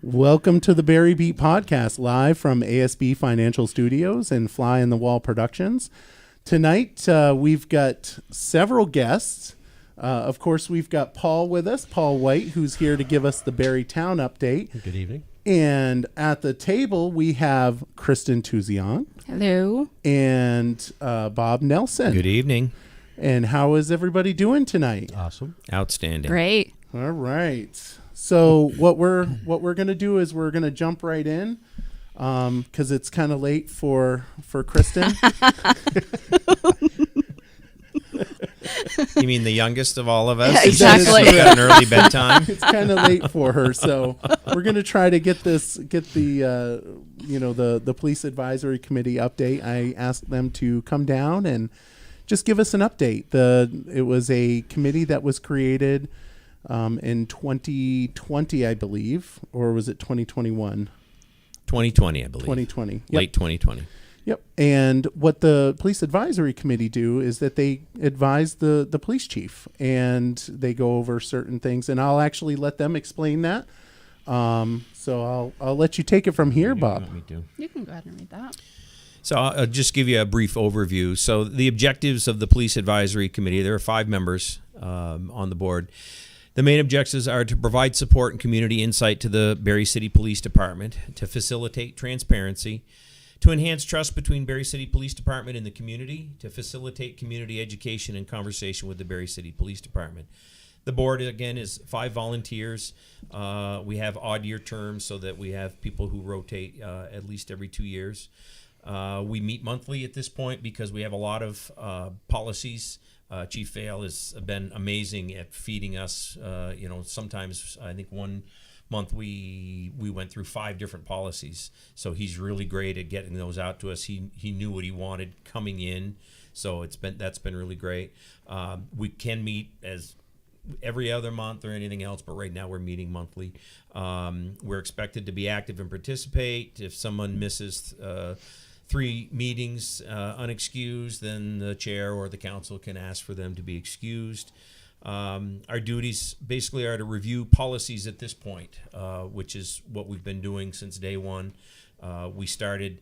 Welcome to the Barre Beat Podcast, live from ASB Financial Studios and Fly in the Wall Productions. Tonight, we've got several guests. Of course, we've got Paul with us, Paul White, who's here to give us the Barre Town update. Good evening. And at the table, we have Kristin Tousignant. Hello. And Bob Nelson. Good evening. And how is everybody doing tonight? Awesome. Outstanding. Great. All right. So what we're going to do is we're going to jump right in because it's kind of late for Kristin. You mean the youngest of all of us? Yeah, exactly. She's got an early bedtime. It's kind of late for her, so we're going to try to get the police advisory committee update. I asked them to come down and just give us an update. It was a committee that was created in 2020, I believe, or was it 2021? 2020, I believe. 2020. Yep. Late 2020. Yep. And what the police advisory committee do is that they advise the police chief, and they go over certain things, and I'll actually let them explain that. So I'll let you take it from here, Bob. You can go ahead and read that. So I'll just give you a brief overview. So the objectives of the police advisory committee, there are 5 members on the board. The main objectives are to provide support and community insight to the Barre City Police Department, to facilitate transparency, to enhance trust between Barre City Police Department and the community, to facilitate community education and conversation with the Barre City Police Department. The board, again, is 5 volunteers. We have odd year terms so that we have people who rotate at least every 2 years. We meet monthly at this point because we have a lot of policies. Chief Vale has been amazing at feeding us. Sometimes I think one month we went through 5 different policies. So he's really great at getting those out to us. He knew what he wanted coming in, so that's been really great. We can meet as every other month or anything else, but right now we're meeting monthly. We're expected to be active and participate. If someone misses 3 meetings unexcused, then the chair or the council can ask for them to be excused. Our duties basically are to review policies at this point, which is what we've been doing since day one. We spent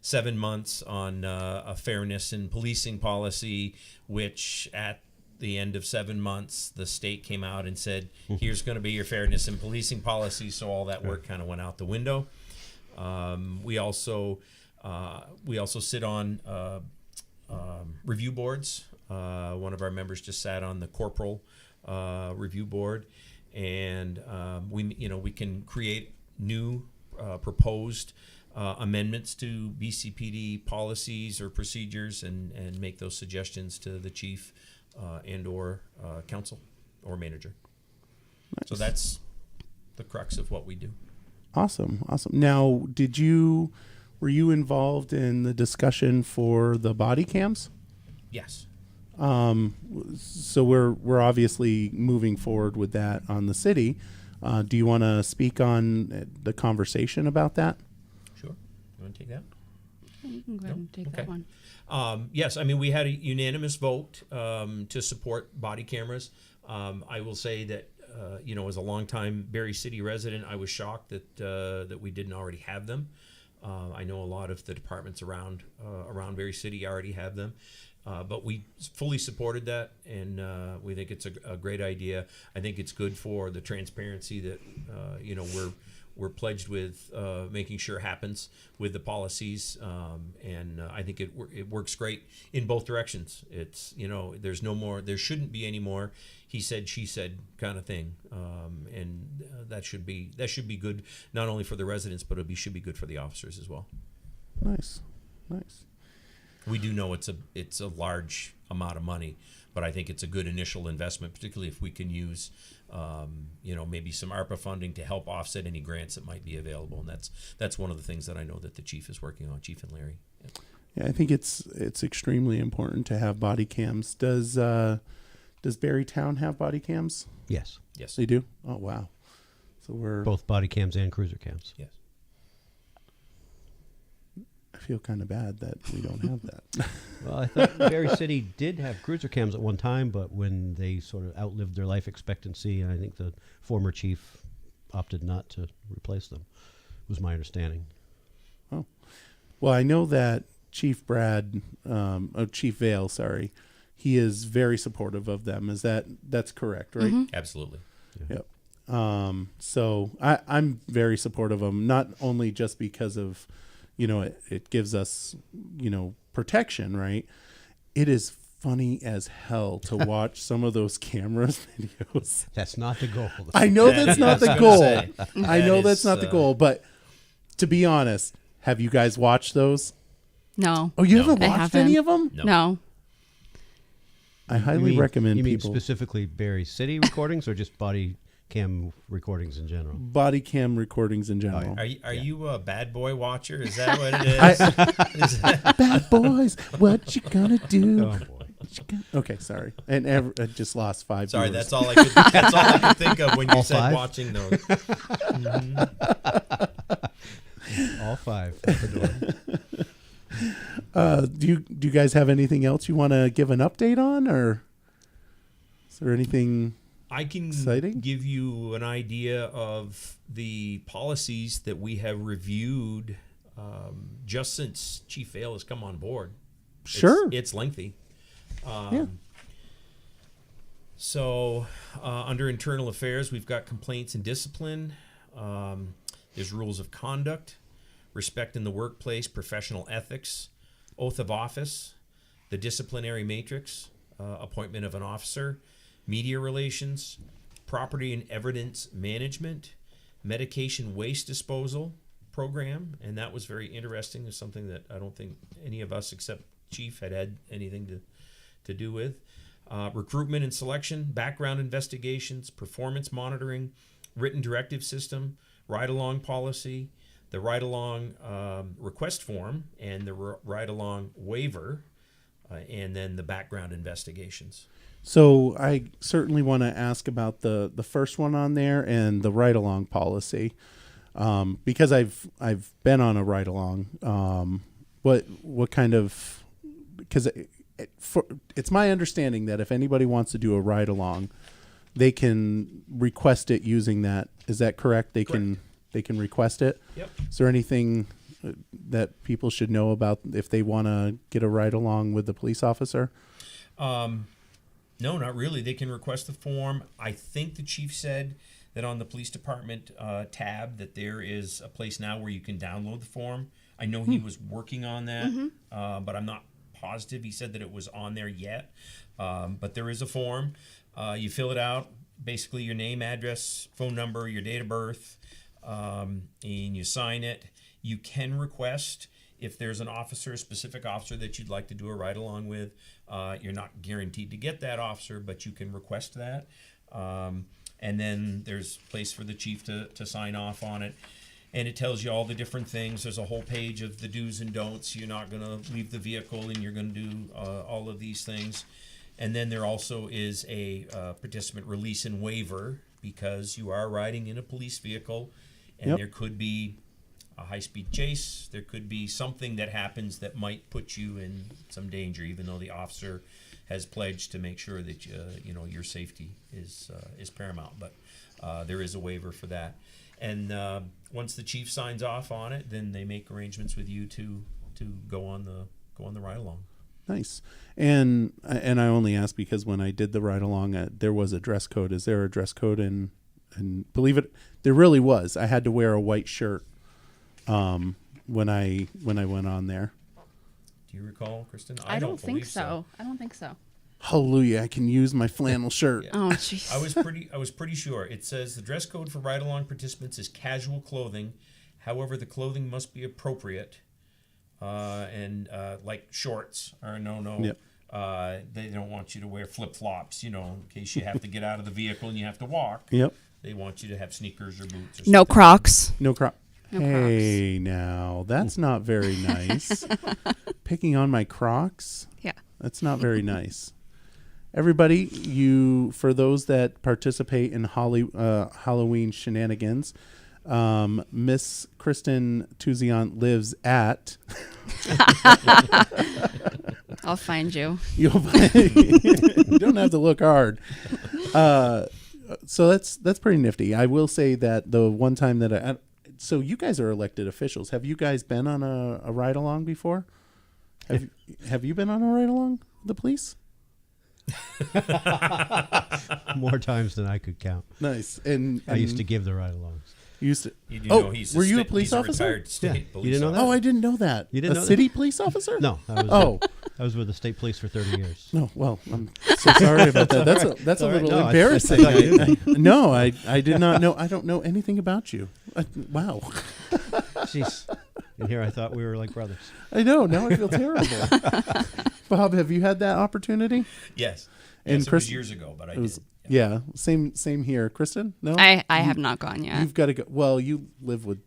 7 months on a fairness in policing policy, which at the end of 7 months, the state came out and said, here's going to be your fairness in policing policy. So all that work kind of went out the window. We also sit on review boards. One of our members just sat on the corporal review board, and we can create new proposed amendments to BCPD policies or procedures and make those suggestions to the chief and or council or manager. Nice. So that's the crux of what we do. Awesome. Now, were you involved in the discussion for the body cams? Yes. So we're obviously moving forward with that on the city. Do you want to speak on the conversation about that? Sure. You want to take that? You can go ahead and take that one. Yes, I mean, we had a unanimous vote to support body cameras. I will say that as a longtime Barre City resident, I was shocked that we didn't already have them. I know a lot of the departments around Barre City already have them, but we fully supported that, and we think it's a great idea. I think it's good for the transparency that we're pledged with making sure happens with the policies, and I think it works great in both directions. It's there shouldn't be any more he said she said kind of thing, and that should be good not only for the residents, but should be good for the officers as well. Nice. We do know it's a large amount of money, but I think it's a good initial investment, particularly if we can use maybe some ARPA funding to help offset any grants that might be available, and that's one of the things that I know that the chief is working on, Chief and Larry. Yeah, I think it's extremely important to have body cams. Does Barre Town have body cams? Yes. Yes. They do? Oh, wow. So we're both body cams and cruiser cams. Yes. I feel kind of bad that we don't have that. Well, I thought Barre City did have cruiser cams at one time, but when they sort of outlived their life expectancy, I think the former chief opted not to replace them, was my understanding. Oh. Well, I know that Chief Vale, sorry, he is very supportive of them. That's correct, right? Mm-hmm. Absolutely. Yep. So I'm very supportive of them, not only just because of, it gives us, protection, right? It is funny as hell to watch some of those cameras videos. That's not the goal. I know that's not the goal. I know that's not the is, goal, but to be honest, have you guys watched those? No. Oh, you No. haven't I watched haven't. any of them? No. I highly recommend You mean people specifically Barre City recordings or just body cam recordings in general? body cam recordings in general. Are you a bad boy watcher? Is that what it is? Bad boys, what you gonna do? Oh, boy. Okay, sorry. And I just lost 5 Sorry, viewers. that's all I could think of when you All said 5? watching those. All 5 at the door. Do you guys have anything else you want to give an update on, or is there anything? I can Exciting? give you an idea of the policies that we have reviewed just since Chief Vale has come on board. Sure. It's lengthy. Yeah. So under internal affairs, we've got complaints and discipline. There's rules of conduct, respect in the workplace, professional ethics, oath of office, the disciplinary matrix, appointment of an officer, media relations, property and evidence management, medication waste disposal program, and that was very interesting. It's something that I don't think any of us except Chief had anything to do with. Recruitment and selection, background investigations, performance monitoring, written directive system, ride-along policy, the ride-along request form, and the ride-along waiver, and then the background investigations. So I certainly want to ask about the first one on there and the ride-along policy, because I've been on a ride-along. What kind of, because it's my understanding that if anybody wants to do a ride-along, they can request it using that. Is that correct? They can request it. Yep. Is there anything that people should know about if they want to get a ride-along with the police officer? No, not really. They can request the form. I think the chief said that on the police department tab that there is a place now where you can download the form. I know he was working on that, but I'm not positive. He said that it was on there yet. But there is a form. You fill it out, basically your name, address, phone number, your date of birth, and you sign it. You can request if there's an officer, a specific officer that you'd like to do a ride-along with. You're not guaranteed to get that officer, but you can request that. And then there's a place for the chief to sign off on it. And it tells you all the different things. There's a whole page of the do's and don'ts. You're not going to leave the vehicle, and you're going to do all of these things. And then there also is a participant release and waiver, because you are riding in a police vehicle, and there could be a high-speed chase. There could be something that happens that might put you in some danger, even though the officer has pledged to make sure that your safety is paramount. But there is a waiver for that. And once the chief signs off on it, then they make arrangements with you to go on the ride along. Nice. And I only ask because when I did the ride along, there was a dress code. Is there a dress code? And believe it, there really was. I had to wear a white shirt when I went on there. Do you recall, Kristin? I don't think believe so. I don't think so. Hallelujah! I can use my flannel shirt. Yeah. Oh, jeez. I was pretty sure. It says the dress code for ride-along participants is casual clothing. However, the clothing must be appropriate, and like shorts are no. Yep. They don't want you to wear flip-flops, in case you have to get out of the vehicle and you have to walk. Yep. They want you to have sneakers or boots. Or No something. Crocs. No crop. No Hey, now that's not very nice. Picking on my Crocs. Yeah. That's not very nice. Everybody, for those that participate in Halloween shenanigans, Miss Kristin Tousignant lives at. I'll find you. You don't have to look hard. So that's pretty nifty. I will say that the one time that so you guys are elected officials. Have you guys been on a ride along before? Have you been on a ride along with the police? More times than I could count. Nice. And I used to give the ride-alongs. Used to. You do know he's were you a police he's officer? retired state Yeah. police You didn't know officer. Oh, I didn't know that. You didn't know a that? city police officer? No, I was with the state police for 30 years. No, well, I'm so sorry about that. That's a All right. little No, I embarrassing. thought you knew that. No, I did not know. I don't know anything about you. Wow. Jeez. And here I thought we were like brothers. I know. Now I feel terrible. Bob, have you had that opportunity? Yes. And Yes, it Chris- was years ago, but I It was, did. yeah, same here. Kristen, no, I have not gone yet. you've got to go. Well, you live with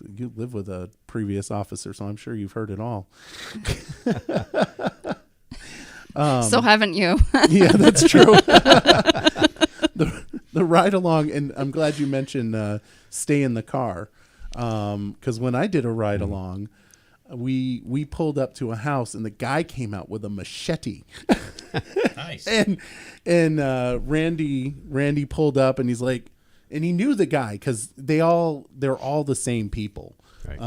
a previous officer, so I'm sure you've heard it all. So haven't you? Yeah, that's true. The ride along, and I'm glad you mentioned stay in the car, because when I did a ride along, we pulled up to a house and the guy came out with a machete. Nice. and Randy pulled up and he's like, and he knew the guy because they're all the same people. Right.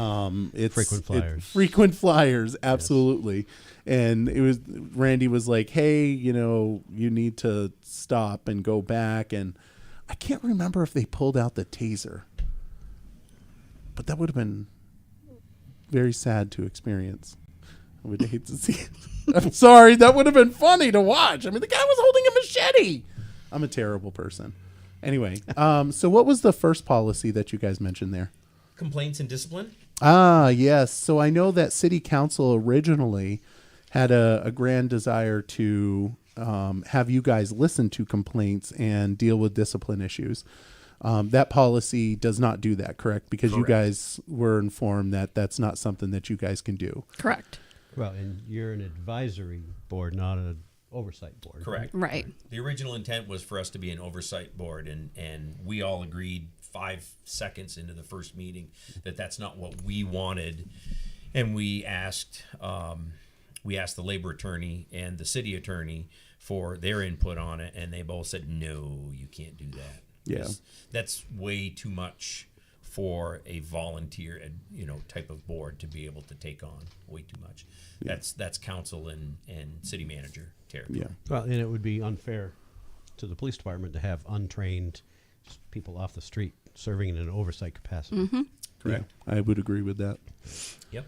It's Frequent flyers. Frequent flyers, absolutely. Yes. And Randy was like, hey, you need to stop and go back. And I can't remember if they pulled out the taser, but that would have been very sad to experience. I would hate to see it. I'm sorry, that would have been funny to watch. I mean, the guy was holding a machete. I'm a terrible person. Anyway, so what was the first policy that you guys mentioned there? Complaints and discipline? Ah, yes. So I know that City Council originally had a grand desire to have you guys listen to complaints and deal with discipline issues. That policy does not do that, correct? Because Correct. you guys were informed that that's not something that you guys can do. Correct. Well, and you're an advisory board, not an oversight board. Correct. Right. The original intent was for us to be an oversight board, and we all agreed 5 seconds into the first meeting that that's not what we wanted, and we asked the labor attorney and the city attorney for their input on it, and they both said, no, you can't do that. Yeah. That's way too much for a volunteer, type of board to be able to take on. Way too much. Yeah. That's council and city manager territory. Yeah. Well, and it would be unfair to the police department to have untrained people off the street serving in an oversight capacity. Mm-hmm. Correct. Yeah, I would agree with that. Yep.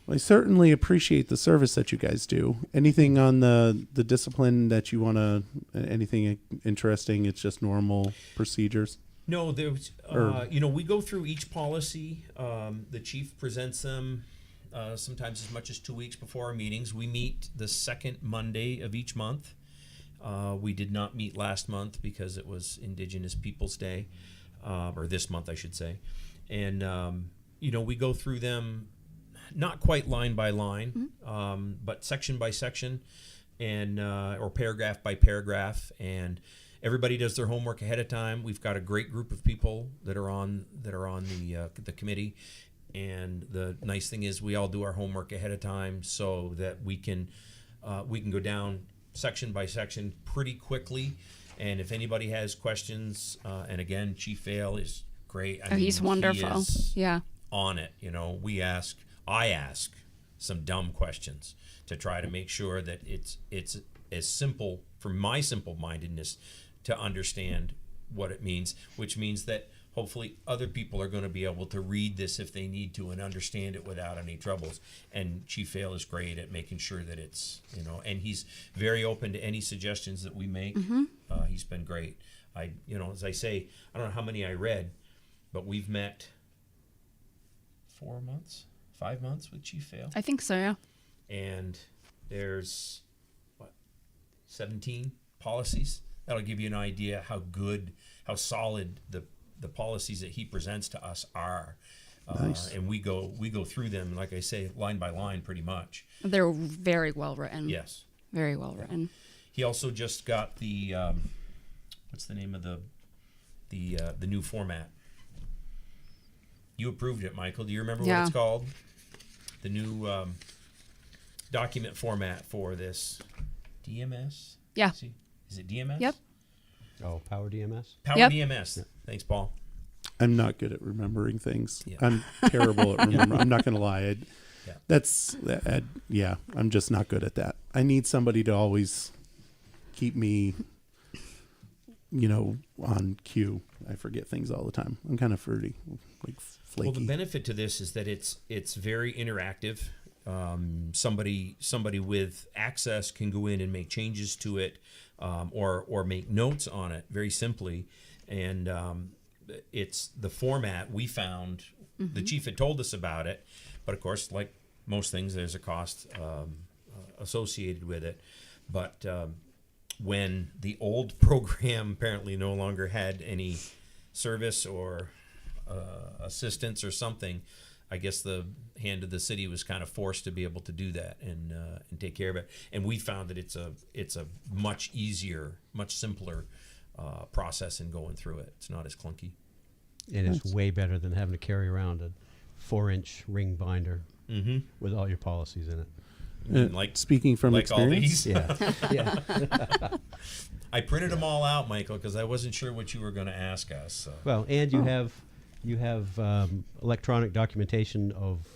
Well, I certainly appreciate the service that you guys do. Anything on the discipline that you want to, anything interesting? It's just normal procedures? No, there's, we go through each policy. The chief presents them sometimes as much as 2 weeks before our meetings. We meet the second Monday of each month. We did not meet last month because it was Indigenous Peoples Day, or this month, I should say. And, we go through them not quite line by line, but section by section, and or paragraph by paragraph. And everybody does their homework ahead of time. We've got a great group of people that are on the committee, and the nice thing is we all do our homework ahead of time so that we can go down section by section pretty quickly. And if anybody has questions, and again, Chief Vale is great. He's wonderful. He is Yeah. on it. I ask some dumb questions to try to make sure that it's as simple for my simple-mindedness to understand what it means, which means that hopefully other people are going to be able to read this if they need to and understand it without any troubles. And Chief Vale is great at making sure that it's, and he's very open to any suggestions that we make. Mm-hmm. He's been great. As I say, I don't know how many I read, but we've met 5 months with Chief Vale. I think so, yeah. And there's 17 policies. That'll give you an idea how solid the policies that he presents to us are. Nice. And we go through them, like I say, line by line pretty much. They're very well written. Yes. Very well written. He also just got the what's the name of the new format? You approved it, Michael. Do you remember Yeah. what it's called? The new document format for this DMS. Yeah. Is it DMS? Yep. Oh, Power DMS? Power Yep. DMS. Thanks, Paul. I'm not good at remembering things. Yeah. I'm terrible at remembering. I'm not going to lie. Yeah. I'm just not good at that. I need somebody to always keep me, on cue. I forget things all the time. I'm kind of fruity, like flaky. Well, the benefit to this is that it's very interactive. Somebody with access can go in and make changes to it, or make notes on it very simply, and it's the format we found. The chief had told us about it, but of course, like most things, there's a cost associated with it. But when the old program apparently no longer had any service or assistance or something, I guess the hand of the city was kind of forced to be able to do that and take care of it. And we found that it's a much easier, much simpler process in going through it. It's not as clunky. And it's way better than having to carry around a 4-inch ring binder with all your policies in it. Like speaking from like all experience, these. Yeah. Yeah. I printed them all out, Michael, because I wasn't sure what you were going to ask us. So. Well, and you have electronic documentation of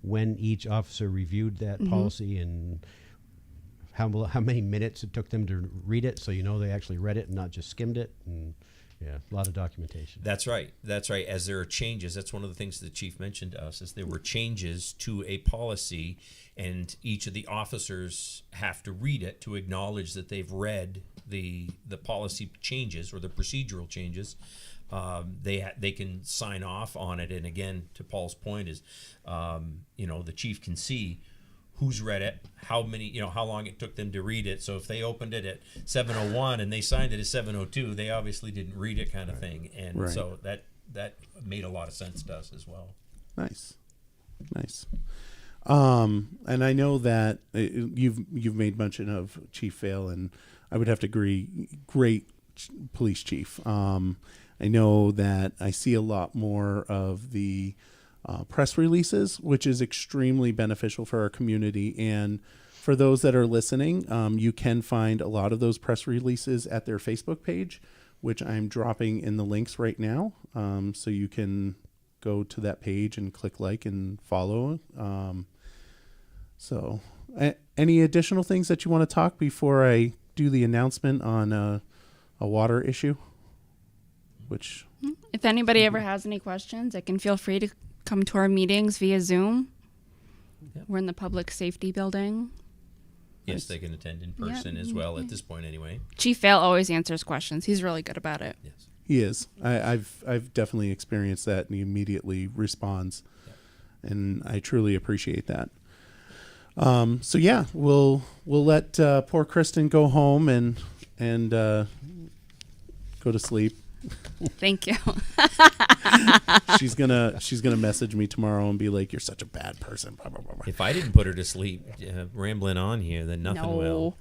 when each officer reviewed that policy and how many minutes it took them to read it, so they actually read it and not just skimmed it. And yeah, a lot of documentation. That's right. As there are changes, that's one of the things the chief mentioned to us, is there were changes to a policy, and each of the officers have to read it to acknowledge that they've read the policy changes or the procedural changes. They can sign off on it, and again, to Paul's point, is the chief can see who's read it, how long it took them to read it. So if they opened it at 7:01 and they signed it at 7:02, they obviously didn't read it, kind of thing. And so that made a lot of sense to us as well. Nice. And I know that you've made mention of Chief Vail, and I would have to agree, great police chief. I know that I see a lot more of the press releases, which is extremely beneficial for our community. And for those that are listening, you can find a lot of those press releases at their Facebook page, which I'm dropping in the links right now. So you can go to that page and click like and follow. Any additional things that you want to talk before I do the announcement on a water issue? If anybody ever has any questions, they can feel free to come to our meetings via Zoom. Yep. We're in the public safety building. Yes, they can attend in person as well at this point anyway. Chief Vail always answers questions. He's really good about it. Yes. He is. I've definitely experienced that, and he immediately responds, and I truly appreciate that. So yeah, we'll let poor Kristin go home and go to sleep. Thank you. She's gonna message me tomorrow and be like, "You're such a bad person." Blah, blah, blah, blah. If I didn't put her to sleep rambling on here, then nothing will.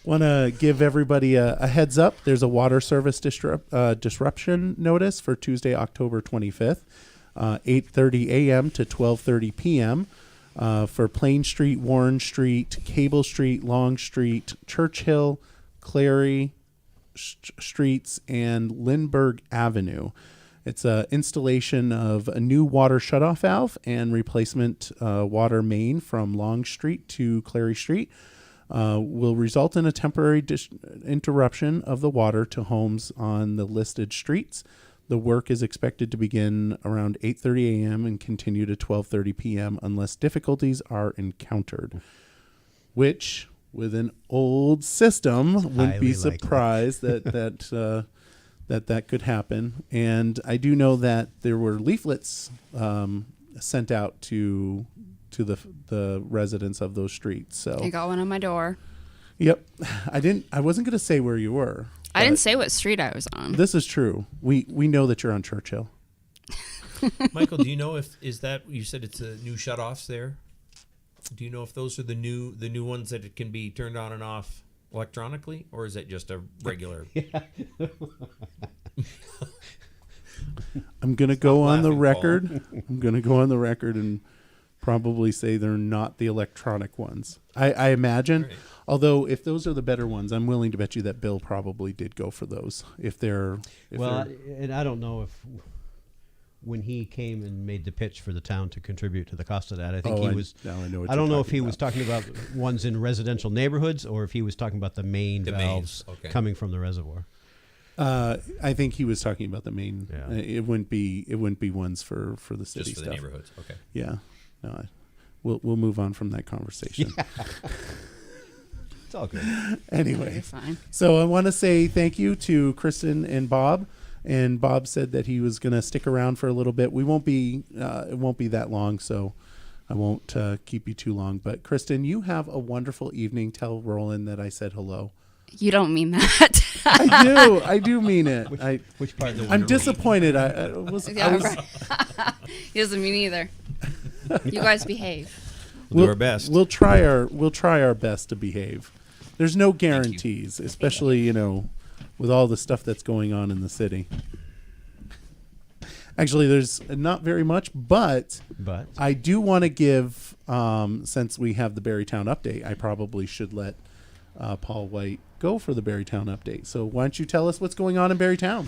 Want to give everybody a heads up. There's a water service disruption notice for Tuesday, October 25th, 8:30 a.m. to 12:30 p.m. For Plain Street, Warren Street, Cable Street, Long Street, Churchill, Clary Streets, and Lindbergh Avenue. It's an installation of a new water shutoff valve and replacement water main from Long Street to Clary Street. Will result in a temporary interruption of the water to homes on the listed streets. The work is expected to begin around 8:30 a.m. and continue to 12:30 p.m. unless difficulties are encountered, which, with an old system, wouldn't be surprised that could happen. And I do know that there were leaflets sent out to the residents of those streets. So I got one on my door. Yep. I wasn't going to say where you were. I didn't say what street I was on. This is true. We know that you're on Churchill. Michael, do you know if you said it's the new shutoffs there? Do you know if those are the new ones that it can be turned on and off electronically, or is it just a regular? I'm going to go on the laughing, record. I'm going to go on the record and probably say they're not the electronic ones. I imagine. Right. Although if those are the better ones, I'm willing to bet you that Bill probably did go for those. And I don't know if when he came and made the pitch for the town to contribute to the cost of that, I think I know what I don't you're know if talking he was talking about ones in residential neighborhoods or if he was talking about the main valves coming from the reservoir. I think he was talking about the main. Yeah. It wouldn't be ones for the city Just for stuff. the neighborhoods. Okay. Yeah. No, we'll move on from that conversation. It's all good. Anyway, You're fine. so I want to say thank you to Kristin and Bob. And Bob said that he was going to stick around for a little bit. We won't be. It won't be that long, so I won't keep you too long. But Kristin, you have a wonderful evening. Tell Roland that I said hello. You don't mean that. I do. I do mean it. Which part of the I'm disappointed. I was. Right. He doesn't mean either. You guys behave. We'll do our best. We'll try our best to behave. There's no guarantees, especially with all the stuff that's going on in the city. Actually, there's not very much, but I do want to give, since we have the Barrytown update, I probably should let Paul White go for the Barrytown update. So why don't you tell us what's going on in Barrytown?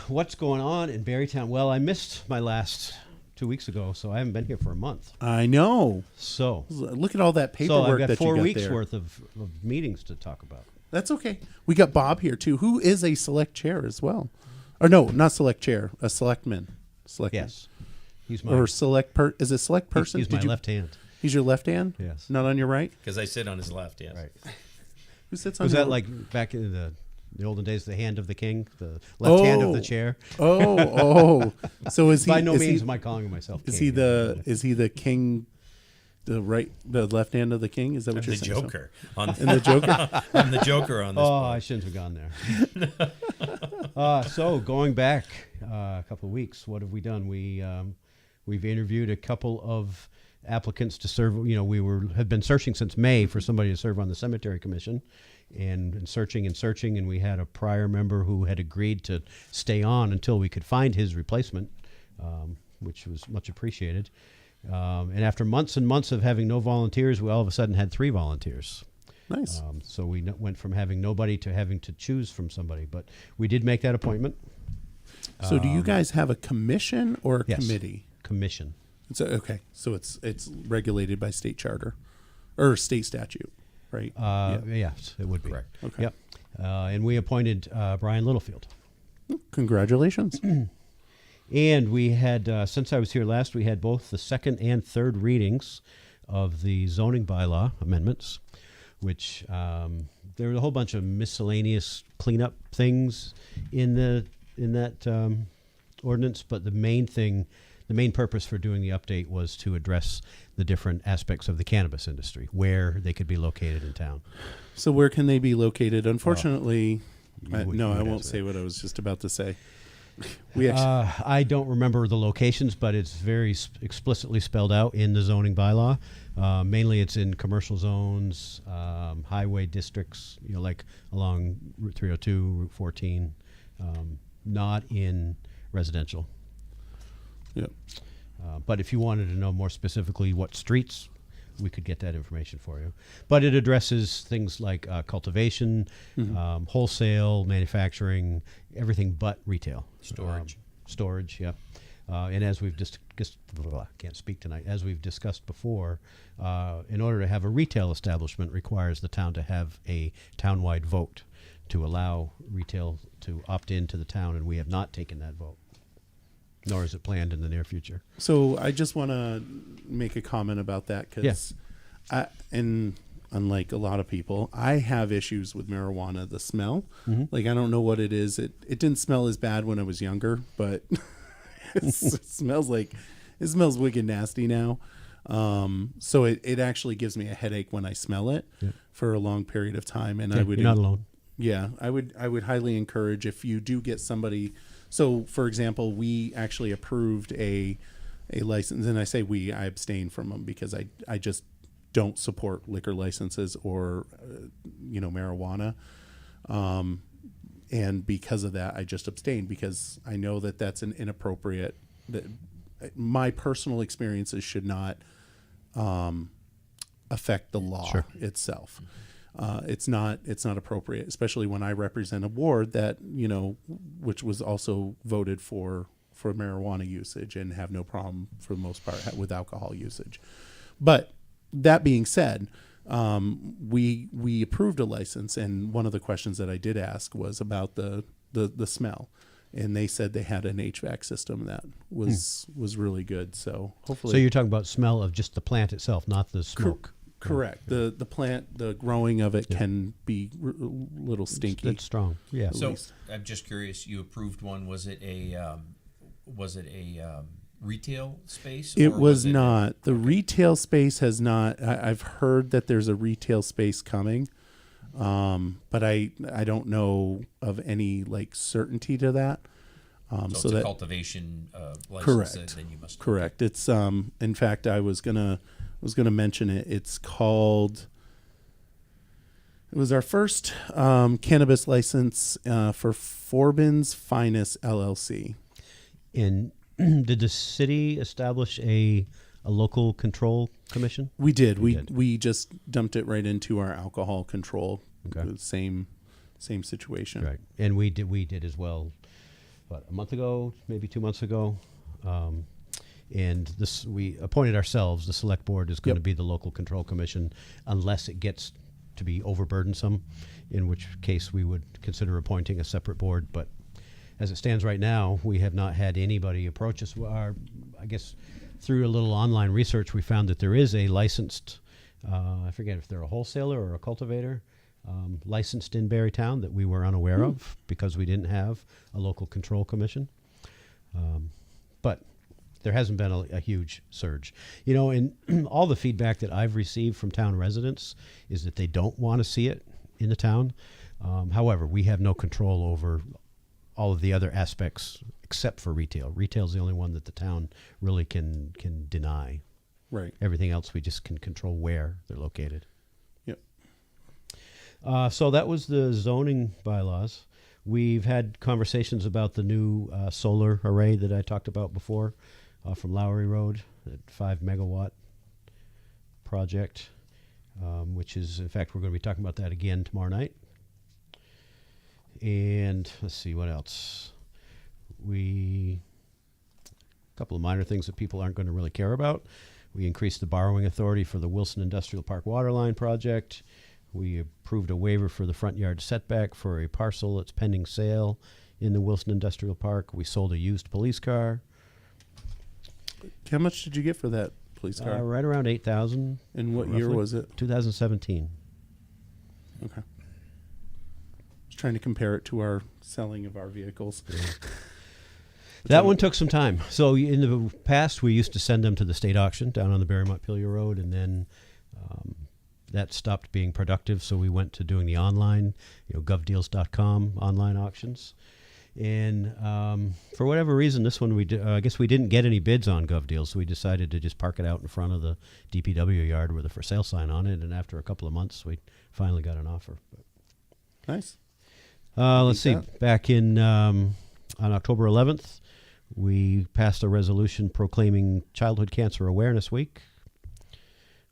What's going on in Barrytown? Well, I missed my last 2 weeks ago, so I haven't been here for a month. I know. So look at all that so paperwork I've got that 4 you got weeks there. worth of meetings to talk about. That's okay. We got Bob here too, who is a select chair as well. Or no, not select chair, a selectman. Selectman. Yes. He's my Or is it select person? He's my left hand. He's your left hand? Yes. Not on your right? Because I sit on his left, yes. Right. Who sits on Was your that like back in the olden days, the hand of the king, the left hand of the chair? Oh. So is he By no is means he, am I calling myself is king. he the king, the left hand of the king? Is that what I'm you're the saying? Joker. And the Joker? I'm the Joker on this. Oh, I shouldn't have gone there. So going back a couple of weeks, what have we done? We've interviewed a couple of applicants to serve. Had been searching since May for somebody to serve on the cemetery commission, and searching, and we had a prior member who had agreed to stay on until we could find his replacement, which was much appreciated. And after months and months of having no volunteers, we all of a sudden had 3 volunteers. Nice. So we went from having nobody to having to choose from somebody. But we did make that appointment. So do you guys have a commission or a Yes. committee? Commission. So okay. So it's regulated by state charter or state statute, right? Yes, it would be. Correct. Okay. Yep. And we appointed Brian Littlefield. Congratulations. And we had, since I was here last, we had both the second and third readings of the zoning bylaw amendments, which there were a whole bunch of miscellaneous cleanup things in that ordinance. But the main purpose for doing the update was to address the different aspects of the cannabis industry, where they could be located in town. So where can they be located? Unfortunately, I won't answer say that. what I was just about to say. We actually, I don't remember the locations, but it's very explicitly spelled out in the zoning bylaw. Mainly it's in commercial zones, highway districts, like along Route 302, Route 14, not in residential. Yep. But if you wanted to know more specifically what streets, we could get that information for you. But it addresses things like cultivation, wholesale, manufacturing, everything but retail. Storage, yeah. And as we've can't speak tonight. As we've discussed before, in order to have a retail establishment requires the town to have a townwide vote to allow retail to opt into the town, and we have not taken that vote, nor is it planned in the near future. So I just want to make a comment about that because, and unlike a lot of people, I have issues with marijuana. The smell, like I don't know what it is. It didn't smell as bad when I was younger, but it smells wicked nasty now. So it actually gives me a headache when I smell it for a long period of time. And I would you're not alone. Yeah, I would highly encourage if you do get somebody. So, for example, we actually approved a license, and I say I abstain from them because I just don't support liquor licenses or marijuana. And because of that, I just abstained, because I know that that's an inappropriate, that my personal experiences should not affect the law Sure. itself. It's not appropriate, especially when I represent a ward that, which was also voted for marijuana usage and have no problem for the most part with alcohol usage. But that being said, we approved a license, and one of the questions that I did ask was about the smell, and they said they had an HVAC system that was really good. So hopefully, So you're talking about smell of just the plant itself, not the smoke. Correct. The plant, the growing of it can be a little stinky. It's strong. Yeah. So I'm just curious. You approved one. Was it a retail space? It was not. The retail space has not. I've heard that there's a retail space coming, but I don't know of any certainty to that. So it's a cultivation license. Correct. Then you must. Correct. It's in fact, I was gonna mention it. It's called. It was our first cannabis license for Forbin's Finest LLC. And did the city establish a local control commission? We did. We just dumped it right into our alcohol control. Okay. Same situation. Right. And we did as well. What, a month ago, maybe 2 months ago, and we appointed ourselves. The select board is going to be the local control commission, unless it gets to be overburdensome, in which case we would consider appointing a separate board. But as it stands right now, we have not had anybody approach us. I guess through a little online research, we found that there is a licensed, I forget if they're a wholesaler or a cultivator, licensed in Barrytown that we were unaware of because we didn't have a local control commission. But there hasn't been a huge surge. And all the feedback that I've received from town residents is that they don't want to see it in the town. However, we have no control over all of the other aspects except for retail. Retail is the only one that the town really can deny. Right. Everything else we just can control where they're located. Yep. So that was the zoning bylaws. We've had conversations about the new solar array that I talked about before from Lowry Road, that 5 megawatt project, which is, in fact, we're going to be talking about that again tomorrow night. And let's see what else. A couple of minor things that people aren't going to really care about. We increased the borrowing authority for the Wilson Industrial Park Waterline project. We approved a waiver for the front yard setback for a parcel that's pending sale in the Wilson Industrial Park. We sold a used police car. How much did you get for that police car? Right around $8,000. And what year was it? 2017. Okay. Just trying to compare it to our selling of our vehicles. Yeah. That one took some time. So in the past, we used to send them to the state auction down on the Barre Montpelier Road, and then that stopped being productive. So we went to doing the online, govdeals.com online auctions. And for whatever reason, this one I guess we didn't get any bids on GovDeals, so we decided to just park it out in front of the DPW yard with a for sale sign on it. And after a couple of months, we finally got an offer. Nice. Let's see. Back in on October 11th, we passed a resolution proclaiming Childhood Cancer Awareness Week.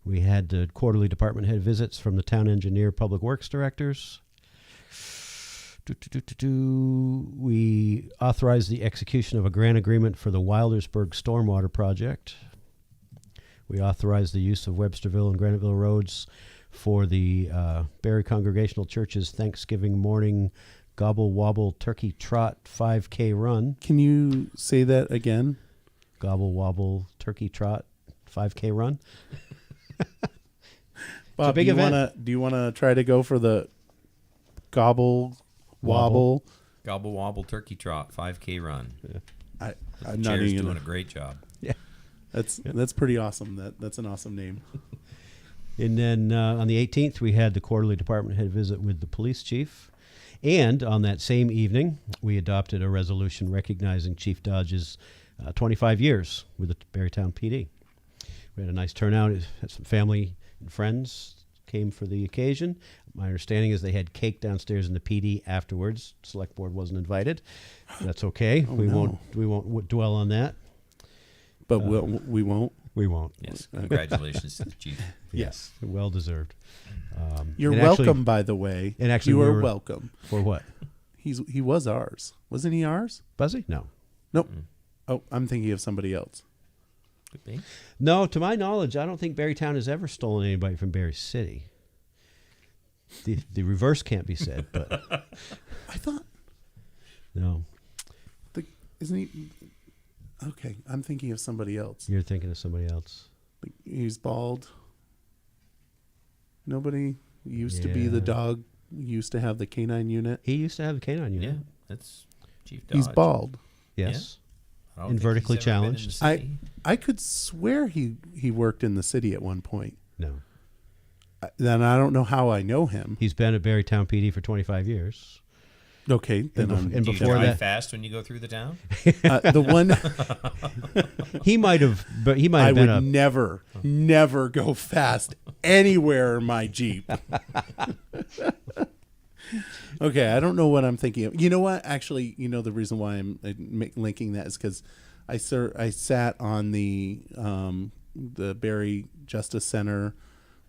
We had the quarterly department head visits from the town engineer, public works directors. We authorized the execution of a grant agreement for the Wildersburg Stormwater Project. We authorized the use of Websterville and Graniteville roads for the Barre Congregational Church's Thanksgiving morning Gobble Wobble Turkey Trot 5K run. Can you say that again? Gobble Wobble Turkey Trot 5K run. Bob, big event. Do you want to try to go for the Gobble Wobble? Gobble Wobble Turkey Trot 5K run. Yeah. I'm The not chair's even doing a great job. Yeah. That's pretty awesome. That's an awesome name. And then on the 18th, we had the quarterly department head visit with the police chief. And on that same evening, we adopted a resolution recognizing Chief Dodge's 25 years with the Barrytown PD. We had a nice turnout. Had some family and friends came for the occasion. My understanding is they had cake downstairs in the PD afterwards. Select board wasn't invited. That's okay. Oh, we no. won't dwell on that. But we won't. We won't. Yes. Congratulations to the chief. Yes, well deserved. You're and welcome, actually- by the way. and actually you we are were- welcome. For what? He was ours. Wasn't he ours? Buzzy? No. Nope. Oh, I'm thinking of somebody else. Could be. No, to my knowledge, I don't think Barrytown has ever stolen anybody from Barry City. The reverse can't be said, but I thought, no, isn't he? Okay, I'm thinking of somebody else. you're thinking of somebody else. He's bald. Nobody used to be the Yeah. dog. Used to have the canine unit. He used to have the canine unit. Yeah, that's Chief Dodge. He's bald. Yes. I don't And think vertically he's ever been in the challenged. city. I could swear he worked in the city at one point. No. Then I don't know how I know him. He's been at Barrytown PD for 25 years. Okay, then And I'm and Do you before drive that- fast when you go through the town? the one He might have, but he might I have been would never go fast anywhere in my Jeep. Okay, I don't know what I'm thinking of. You know what? Actually, the reason why I'm linking that is because I sat on the Barry Justice Center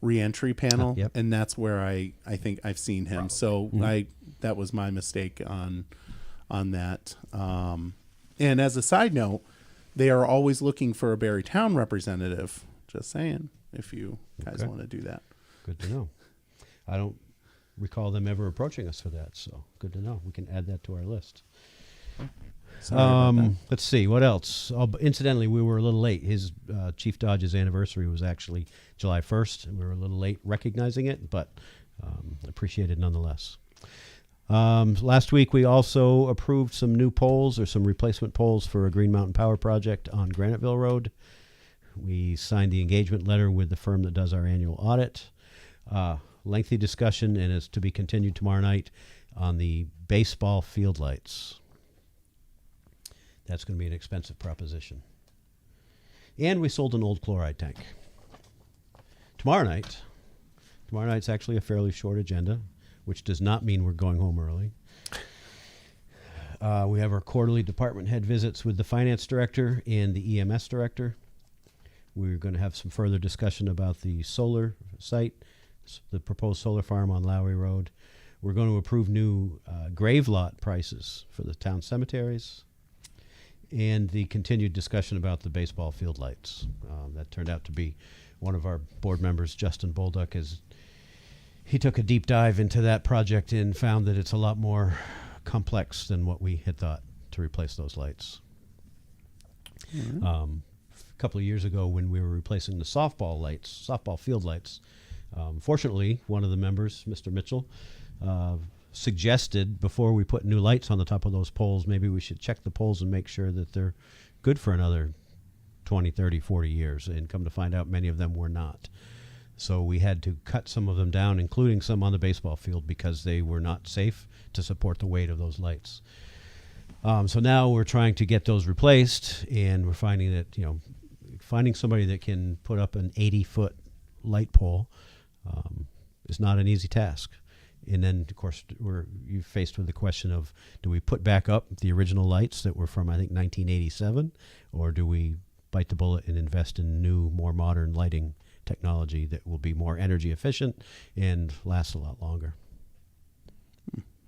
reentry panel, Yep. and that's where I think I've seen him. So that was my mistake on that. And as a side note, they are always looking for a Barrytown representative. Just saying, if you guys Okay. want to do that. Good to know. I don't recall them ever approaching us for that, so good to know. We can add that to our list. Sorry about that. Let's see, what else? Oh, incidentally, we were a little late. His Chief Dodge's anniversary was actually July 1st, and we were a little late recognizing it, but appreciated nonetheless. Last week, we also approved some new poles or some replacement poles for a Green Mountain Power project on Graniteville Road. We signed the engagement letter with the firm that does our annual audit. Lengthy discussion, and it's to be continued tomorrow night on the baseball field lights. That's going to be an expensive proposition. And we sold an old chloride tank. Tomorrow night's actually a fairly short agenda, which does not mean we're going home early. We have our quarterly department head visits with the finance director and the EMS director. We're going to have some further discussion about the solar site, the proposed solar farm on Lowry Road. We're going to approve new grave lot prices for the town cemeteries, and the continued discussion about the baseball field lights. That turned out to be one of our board members, Justin Bolduc, he took a deep dive into that project and found that it's a lot more complex than what we had thought to replace those lights. A couple of years ago, when we were replacing the softball field lights, fortunately, one of the members, Mr. Mitchell, suggested before we put new lights on the top of those poles, maybe we should check the poles and make sure that they're good for another 20, 30, 40 years. And come to find out, many of them were not. So we had to cut some of them down, including some on the baseball field, because they were not safe to support the weight of those lights. So now we're trying to get those replaced, and we're finding that, finding somebody that can put up an 80-foot light pole is not an easy task. And then, of course, you're faced with the question of, do we put back up the original lights that were from, I think, 1987, or do we bite the bullet and invest in new, more modern lighting technology that will be more energy efficient and last a lot longer?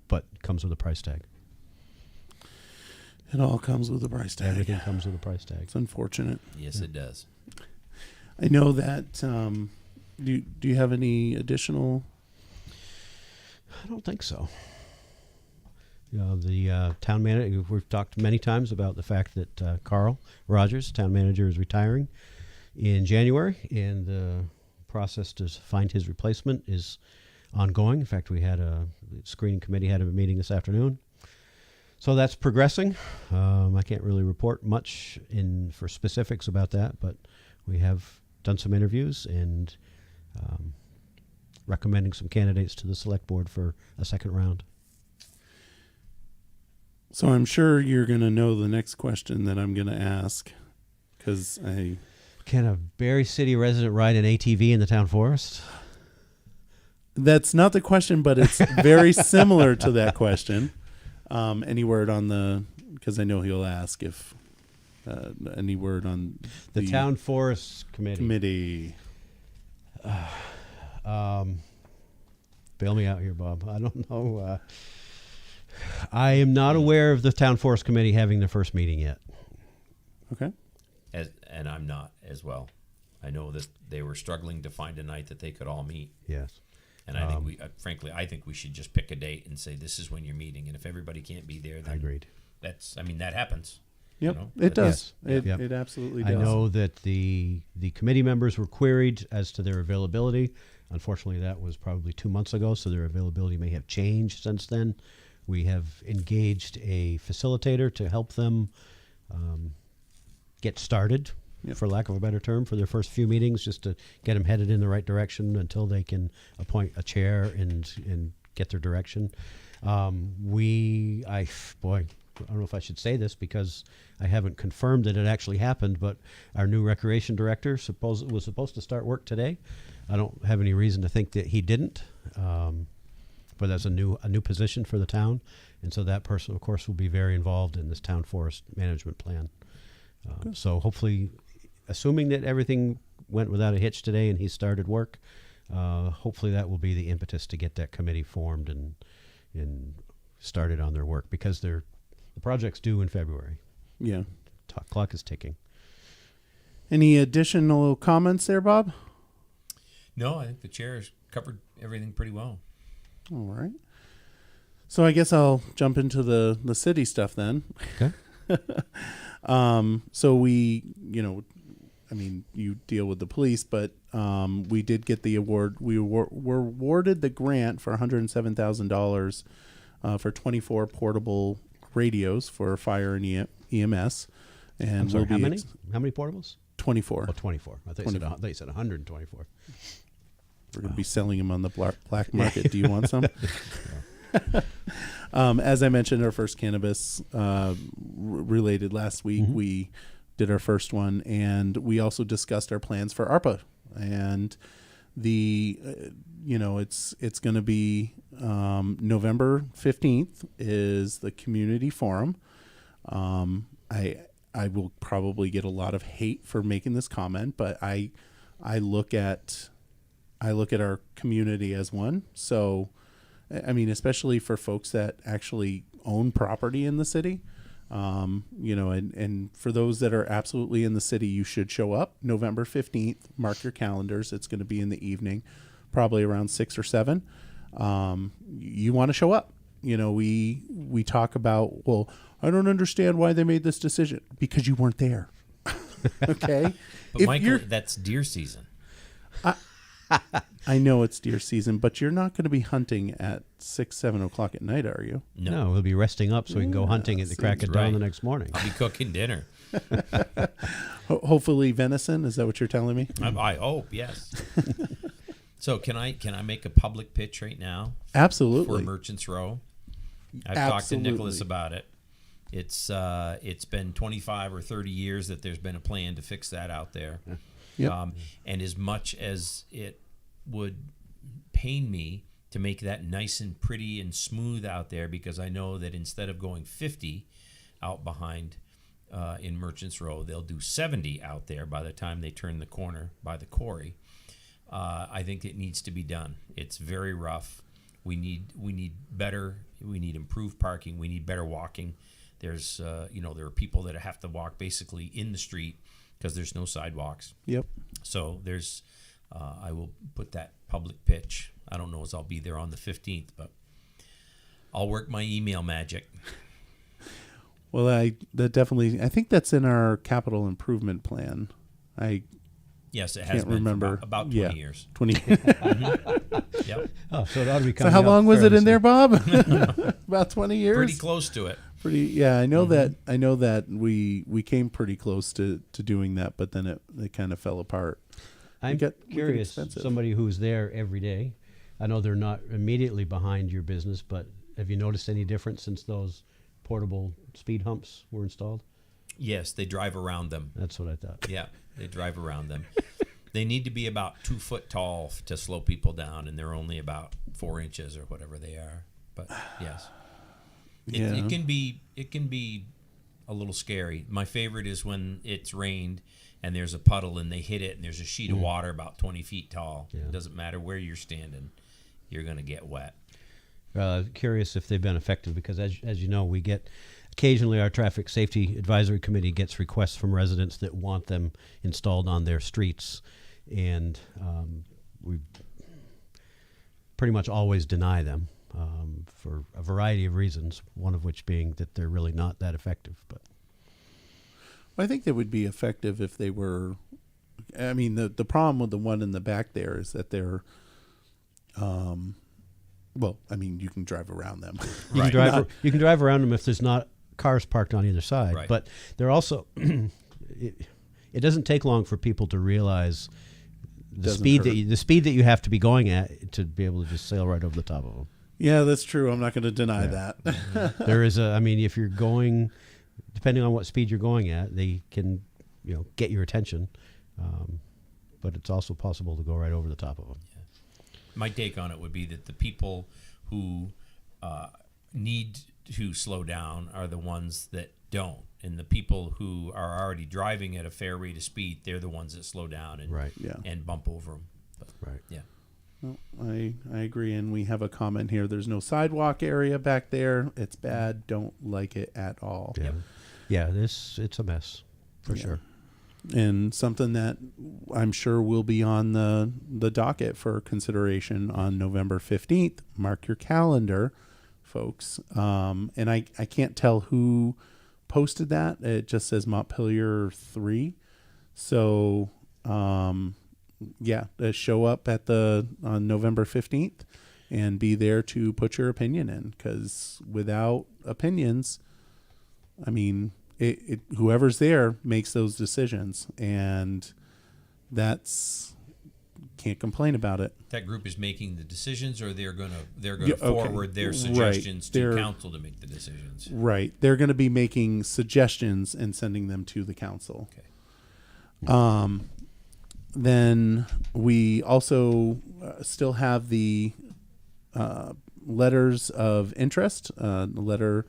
But comes with a price tag. It all comes with a price tag. Everything comes with a price tag. It's unfortunate. Yes, it does. I know that. Do you have any additional? I don't think so. The town manager, we've talked many times about the fact that Carl Rogers, town manager, is retiring in January, and the process to find his replacement is ongoing. In fact, the screening committee had a meeting this afternoon. So that's progressing. I can't really report much for specifics about that, but we have done some interviews and recommending some candidates to the select board for a second round. So I'm sure you're going to know the next question that I'm going to ask, because Can a Barre City resident ride an ATV in the town forest? That's not the question, but it's very similar to that question. Any word on because I know he'll ask if any word on The Town Forest Committee. Bail me out here, Bob. I don't know. I am not aware of the Town Forest Committee having their first meeting yet. Okay. And I'm not as well. I know that they were struggling to find a night that they could all meet. Yes. And I think I think we should just pick a date and say this is when you're meeting. And if everybody can't be there, then Agreed. That happens. Yep, You know? it does. Yes. It absolutely does. I know that the committee members were queried as to their availability. Unfortunately, that was probably 2 months ago, so their availability may have changed since then. We have engaged a facilitator to help them get started, for lack of a better term, for their first few meetings, just to get them headed in the right direction until they can appoint a chair and get their direction. I don't know if I should say this because I haven't confirmed that it actually happened, but our new recreation director was supposed to start work today. I don't have any reason to think that he didn't, but that's a new position for the town, and so that person, of course, will be very involved in this town forest management plan. So hopefully, assuming that everything went without a hitch today and he started work, hopefully that will be the impetus to get that committee formed and started on their work, because the project's due in February. Yeah. Clock is ticking. Any additional comments there, Bob? No, I think the chair has covered everything pretty well. All right. So I guess I'll jump into the city stuff then. Okay. So we, you deal with the police, but we did get the award. We were awarded the grant for $107,000 for 24 portable radios for fire and EMS. And I'm sorry, we'll how many? How many portables? 24. Oh, 24. I thought you said 124. We're going to be selling them on the black market. Do you want some? As I mentioned, our first cannabis related last week, we did our first one, and we also discussed our plans for ARPA. And it's going to be November 15th is the community forum. I will probably get a lot of hate for making this comment, but I look at our community as one. So, I mean, especially for folks that actually own property in the city, and for those that are absolutely in the city, you should show up November 15th, mark your calendars. It's going to be in the evening, probably around 6 or 7. You want to show up. We talk about, well, I don't understand why they made this decision, because you weren't there. Okay. But Michael, that's deer season. I know it's deer season, but you're not going to be hunting at 6, 7 o'clock at night, are you? No, we'll be resting up so we can go hunting at the crack of dawn the next morning. I'll be cooking dinner. Hopefully venison. Is that what you're telling me? I hope, yes. So can I make a public pitch right now? Absolutely. For Merchants Row? I've talked to Nicholas about it. It's been 25 or 30 years that there's been a plan to fix that out there. Yep. And as much as it would pain me to make that nice and pretty and smooth out there, because I know that instead of going 50 out behind in Merchants Row, they'll do 70 out there by the time they turn the corner by the quarry. I think it needs to be done. It's very rough. We need better. We need improved parking. We need better walking. There's there are people that have to walk basically in the street because there's no sidewalks. Yep. So there's I will put that public pitch. I don't know as I'll be there on the 15th, but I'll work my email magic. Well, I think that's in our capital improvement plan. Yes, it has can't been remember. For about 20 years. 20. Yep. Oh, so it ought to be coming So how up long was it fairly in there, Bob? About 20 years. Pretty close to it. Yeah, I know that. I know that we came pretty close to doing that, but then it kind of fell apart. I'm curious, somebody who's there every day. I know they're not immediately behind your business, but have you noticed any difference since those portable speed humps were installed? Yes, they drive around them. That's what I thought. Yeah, they drive around them. They need to be about 2 foot tall to slow people down, and they're only about 4 inches or whatever they are. But yes, it can be a little scary. My favorite is when it's rained and there's a puddle and they hit it and there's a sheet of water about 20 feet tall. Yeah. It doesn't matter where you're standing, you're going to get wet. Curious if they've been effective, because as you know, we get occasionally our traffic safety advisory committee gets requests from residents that want them installed on their streets, and we pretty much always deny them for a variety of reasons, one of which being that they're really not that effective. But I think they would be effective if they were. I mean, the problem with the one in the back there is that they're, well, I mean, you can drive around them. you can drive around them if there's not cars parked on either side. Right. But they're also, it doesn't take long for people to realize the speed that you have to be going at to be able to just sail right over the top of them. Yeah, that's true. I'm not going to deny that. There is I mean, if you're going, depending on what speed you're going at, they can, get your attention. But it's also possible to go right over the top of them. Yeah. My take on it would be that the people who need to slow down are the ones that don't. And the people who are already driving at a fair rate of speed, they're the ones that slow down and bump over them. But, Right. Yeah. Well, I agree, and we have a comment here. There's no sidewalk area back there. It's bad. Don't like it at all. Yeah. Yep. Yeah, it's a mess for sure. And something that I'm sure will be on the docket for consideration on November 15th. Mark your calendar, folks. And I can't tell who posted that. It just says Montpelier 3. So, show up on November 15th and be there to put your opinion in, because without opinions, I mean, whoever's there makes those decisions, and can't complain about it. That group is making the decisions, or they're going to forward their suggestions to council to make the decisions. Right. They're going to be making suggestions and sending them to the council. Okay. Then we also still have the letters of interest, the letter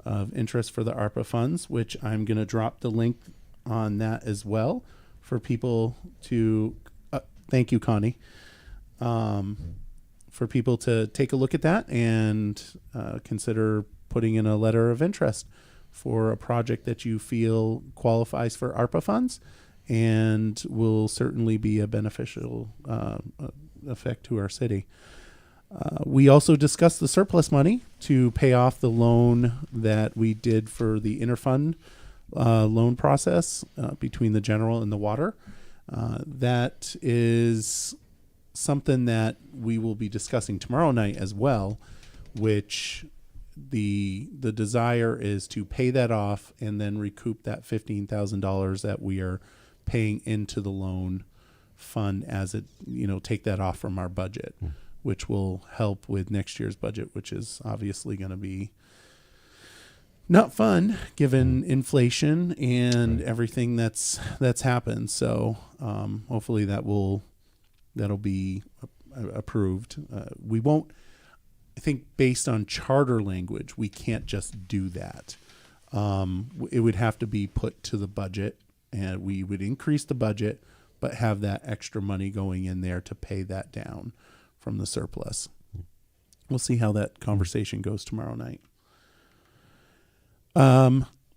of interest for the ARPA funds, which I'm going to drop the link on that as well for people to, thank you, Connie, for people to take a look at that and consider putting in a letter of interest for a project that you feel qualifies for ARPA funds and will certainly be a beneficial effect to our city. We also discussed the surplus money to pay off the loan that we did for the interfund loan process between the general and the water. That is something that we will be discussing tomorrow night as well, which the desire is to pay that off and then recoup that $15,000 that we are paying into the loan fund as it, take that off from our budget. Which will help with next year's budget, which is obviously going to be not fun given inflation and everything that's happened. So hopefully that'll be approved. We won't. I think based on charter language, we can't just do that. It would have to be put to the budget, and we would increase the budget, but have that extra money going in there to pay that down from the surplus. We'll see how that conversation goes tomorrow night.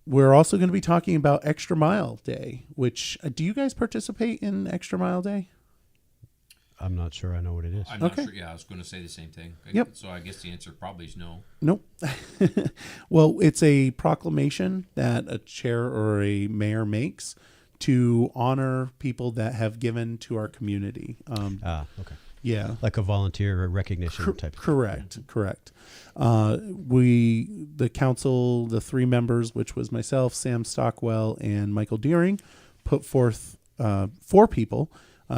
We're also going to be talking about Extra Mile Day, which, do you guys participate in Extra Mile Day? I'm not sure I know what it is. I'm not sure. Yeah, I was going to say the same thing. Yep. So I guess the answer probably is no. Nope. Well, it's a proclamation that a chair or a mayor makes to honor people that have given to our community. Okay. Yeah. Like a volunteer recognition type. Correct. The council, the 3 members, which was myself, Sam Stockwell, and Michael Deering, put forth 4 people,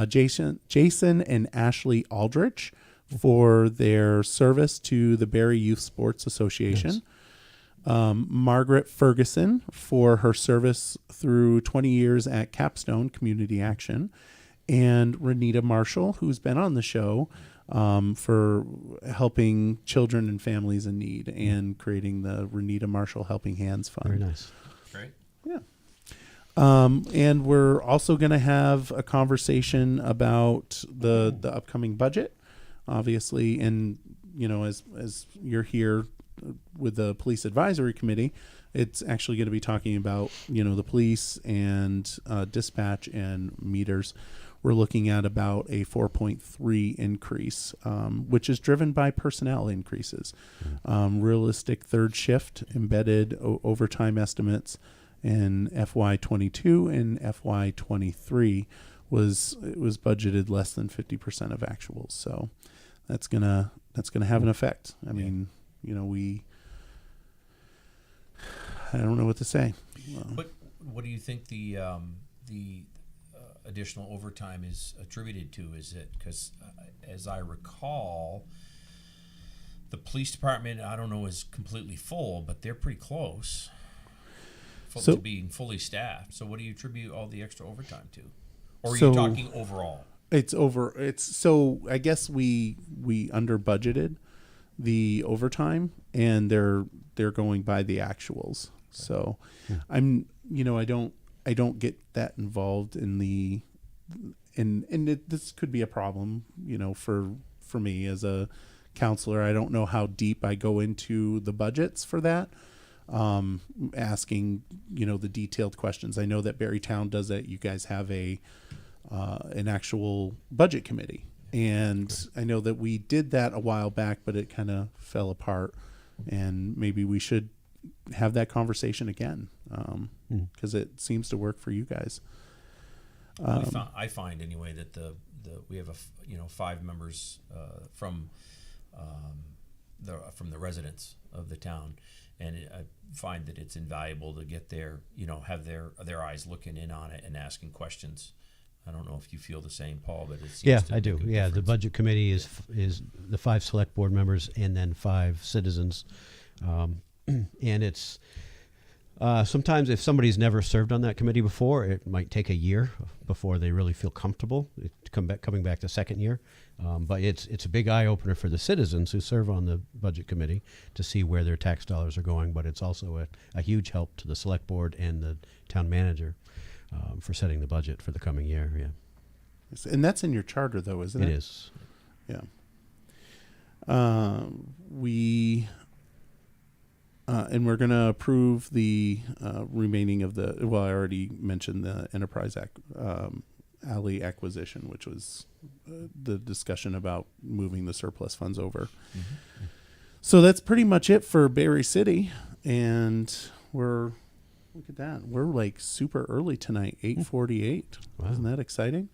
Jason and Ashley Aldrich, for their service to the Barre Youth Sports Association. Yes. Margaret Ferguson for her service through 20 years at Capstone Community Action. and Renita Marshall, who's been on the show for helping children and families in need and creating the Renita Marshall Helping Hands Fund. Very nice. Great. Yeah. And we're also going to have a conversation about the upcoming budget, obviously. And, as you're here with the Police Advisory Committee, it's actually going to be talking about, the police and dispatch and meters. We're looking at about a 4.3 increase, which is driven by personnel increases. Realistic third shift, embedded overtime estimates in FY22 and FY23 was budgeted less than 50% of actuals. So that's gonna have an effect. I mean, I don't know what to say. What do you think the additional overtime is attributed to? Is it because, as I recall, the police department, I don't know, is completely full, but they're pretty close to being fully staffed. So what do you attribute all the extra overtime to? Or are you talking overall? So I guess we under budgeted the overtime, and they're going by the actuals. So I don't get that involved in the this could be a problem, for me as a counselor. I don't know how deep I go into the budgets for that. Asking, the detailed questions. I know that Barrytown does that. You guys have an actual budget committee. And I know that we did that a while back, but it kind of fell apart. And maybe we should have that conversation again, because it seems to work for you guys. I find anyway that we have 5 members from the residents of the town, and I find that it's invaluable to get their have their eyes looking in on it and asking questions. I don't know if you feel the same, Paul, but it seems to I do. Yeah, the budget committee is the 5 select board members and then 5 citizens, and it's sometimes if somebody's never served on that committee before, it might take a year before they really feel comfortable coming back the second year. But it's a big eye opener for the citizens who serve on the budget committee to see where their tax dollars are going. But it's also a huge help to the select board and the town manager for setting the budget for the coming year. Yeah, and that's in your charter, though, isn't it? It is. Yeah. And we're going to approve the remaining of I already mentioned the Enterprise Alley acquisition, which was the discussion about moving the surplus funds over. Mm-hmm. So that's pretty much it for Barre City. And look at that. We're like super early tonight, 8:48. Wow. Isn't that exciting?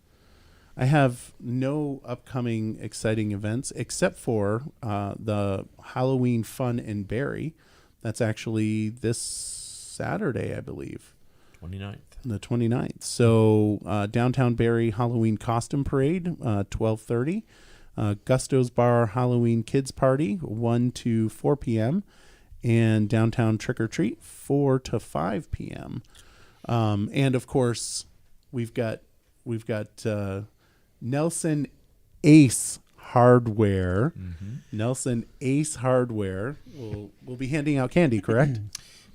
I have no upcoming exciting events except for the Halloween Fun in Barre. That's actually this Saturday, I believe. 29th. The 29th. So downtown Barre Halloween Costume Parade, 12:30. Gusto's Bar Halloween Kids Party, 1 to 4 p.m. And downtown Trick or Treat, 4 to 5 p.m. And of course, we've got Nelson Ace Hardware. Mm-hmm. Nelson Ace Hardware will be handing out candy, correct?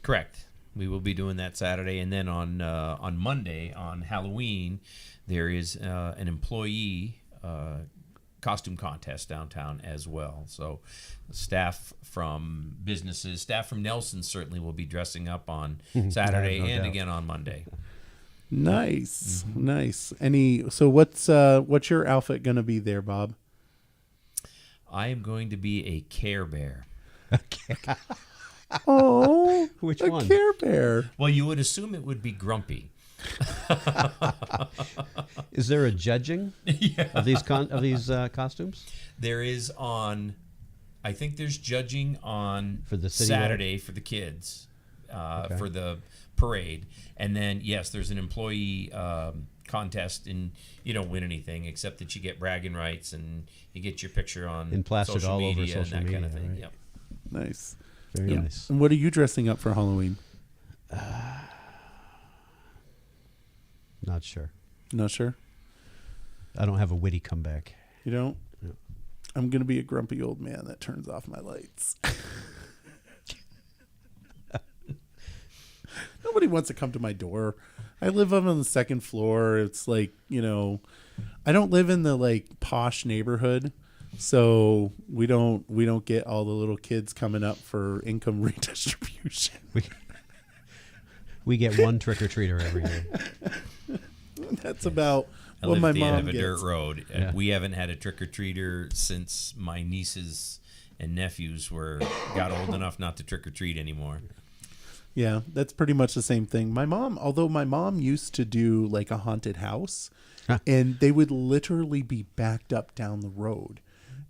Correct. We will be doing that Saturday, and then on Monday, on Halloween, there is an employee costume contest downtown as well. So staff from businesses, staff from Nelson certainly will be dressing up on Saturday and again on Monday. Nice, nice. So what's your outfit going to be there, Bob? I am going to be a Care Bear. Oh, which a one? Care Bear. Well, you would assume it would be Grumpy. Is there a judging of these costumes? There is I think there's judging on for the city Saturday for the kids, for the parade, and then yes, there's an employee contest, and you don't win anything except that you get bragging rights and you get your picture on and plastered social all media over social and that media, kind of thing. right? Yep. Nice. Very nice. And what are you dressing up for Halloween? Not sure. Not sure. I don't have a witty comeback. You don't? No. I'm going to be a grumpy old man that turns off my lights. Nobody wants to come to my door. I live up on the second floor. It's like, I don't live in the like posh neighborhood. So we don't get all the little kids coming up for income redistribution. We get one trick-or-treater every year. That's about I what live my at the mom end of a gets. dirt road. Yeah. We haven't had a trick-or-treater since my nieces and nephews got old enough not to trick-or-treat anymore. Yeah, that's pretty much the same thing. Although my mom used to do like a haunted house, and they would literally be backed up down the road,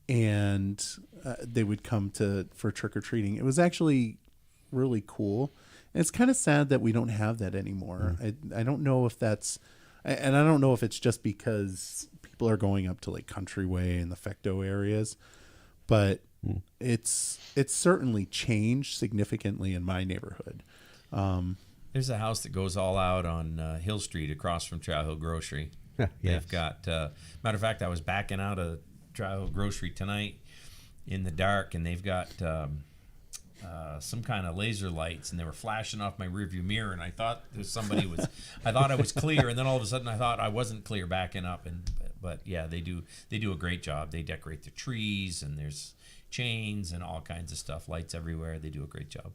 and they would come for trick-or-treating. It was actually really cool. And it's kind of sad that we don't have that anymore. I don't know if that's, and I don't know if it's just because people are going up to like Countryway and the Fecto areas, but it's certainly changed significantly in my neighborhood. There's a house that goes all out on Hill Street across from Trow Hill Grocery. Yes. They've got, matter of fact, I was backing out of Trow Hill Grocery tonight in the dark, and they've got some kind of laser lights, and they were flashing off my rearview mirror, and I thought I thought I was clear, and then all of a sudden I thought I wasn't clear backing up, but yeah, they do a great job. They decorate the trees, and there's chains and all kinds of stuff, lights everywhere. They do a great job.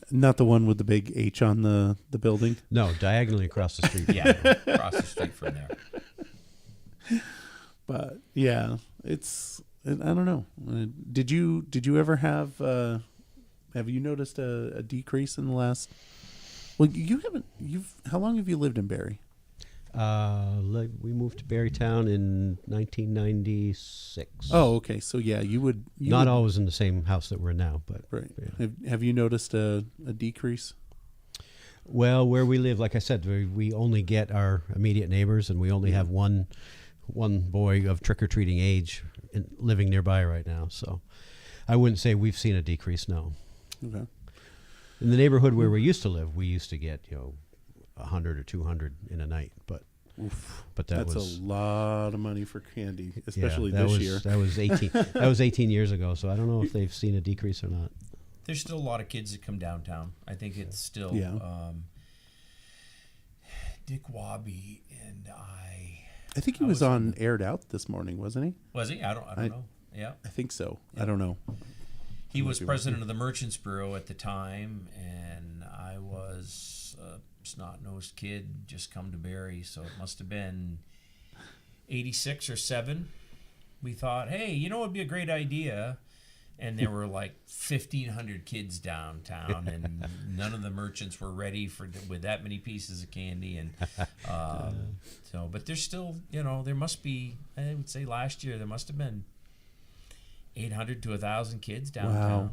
Not the one with the big H on the building? No, diagonally across the street. Yeah, across the street from there. But yeah, I don't know. Did you ever have you noticed a decrease in the last? Well, you haven't. How long have you lived in Barre? We moved to Barrytown in 1996. Oh, okay. So yeah, you would Not always in the same house that we're in now, but right. Yeah. Have you noticed a decrease? Well, where we live, like I said, we only get our immediate neighbors, and we only have one boy of trick-or-treating age living nearby right now. So I wouldn't say we've seen a decrease, no. Okay. In the neighborhood where we used to live, we used to get 100 or 200 in a night, but That's was a lot of money for candy, especially that this was, year. That was 18. That was 18 years ago. So I don't know if they've seen a decrease or not. There's still a lot of kids that come downtown. I think it's still Dick Wabi and I think he was on Aired Out this morning, wasn't he? Was he? I don't know. Yeah, I think so. Yeah. I don't know. he was president of the Merchants Bureau at the time, and I was a snot-nosed kid just come to Barre, so it must have been 86 or 7. We thought, hey, it would be a great idea. And there were like 1,500 kids downtown, and none of the merchants were ready with that many pieces of candy. And but there's still, there must be. I would say last year there must have been 800 to 1,000 kids downtown,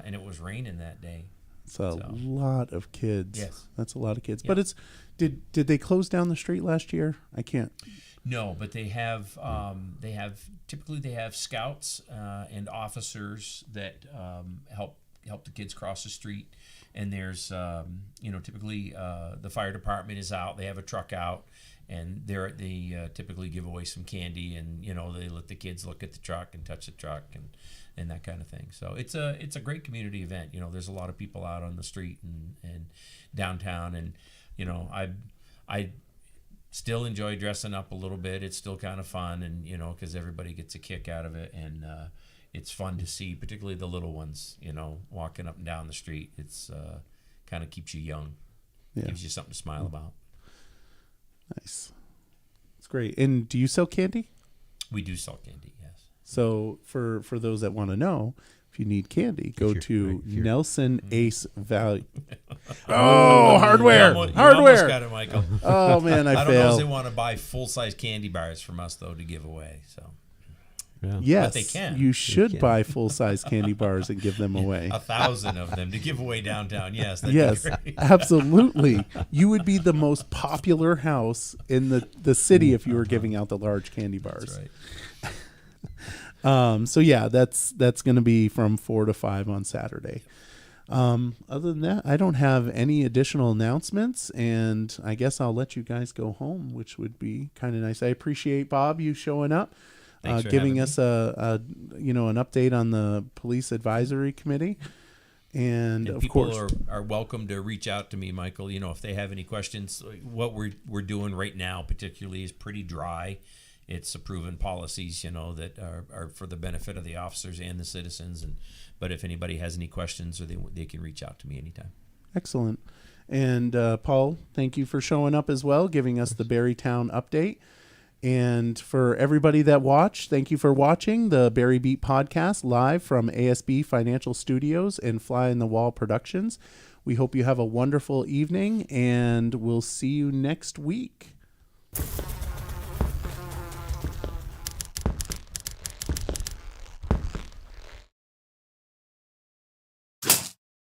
and it was raining that day. It's a lot of kids. Yes, that's a lot of kids. Yep. But did they close down the street last year? I can't. No, but they have typically they have scouts and officers that help the kids cross the street, and there's typically the fire department is out. They have a truck out, and they typically give away some candy, and they let the kids look at the truck and touch the truck and that kind of thing. So it's a great community event. There's a lot of people out on the street and downtown, and I still enjoy dressing up a little bit. It's still kind of fun, and because everybody gets a kick out of it, and it's fun to see, particularly the little ones, walking up and down the street. It's kind of keeps you young, gives you something to smile about. Nice, it's great. And do you sell candy? We do sell candy, yes. So for those that want to know, if you need candy, go to Nelson Ace Value. Hardware. You almost got it, Michael. Oh man, I don't know if failed. they want to buy full-size candy bars from us though to give away. So yes, but they can. You should buy full-size candy bars and give them away. 1,000 of them to give away downtown. Yes, that'd Yes, be great. absolutely. You would be the most popular house in the city if you were giving out the large candy bars. That's right. So yeah, that's going to be from 4 to 5 on Saturday. Other than that, I don't have any additional announcements, and I guess I'll let you guys go home, which would be kind of nice. I appreciate, Bob, you showing up, giving us an update on the Police Advisory Committee. And of people course, are welcome to reach out to me, Michael. If they have any questions. What we're doing right now, particularly, is pretty dry. It's a proven policies, that are for the benefit of the officers and the citizens. But if anybody has any questions, or they can reach out to me anytime. Excellent. And Paul, thank you for showing up as well, giving us the Barrytown update. And for everybody that watched, thank you for watching the Barry Beat podcast live from ASB Financial Studios and Fly on the Wall Productions. We hope you have a wonderful evening, and we'll see you next week.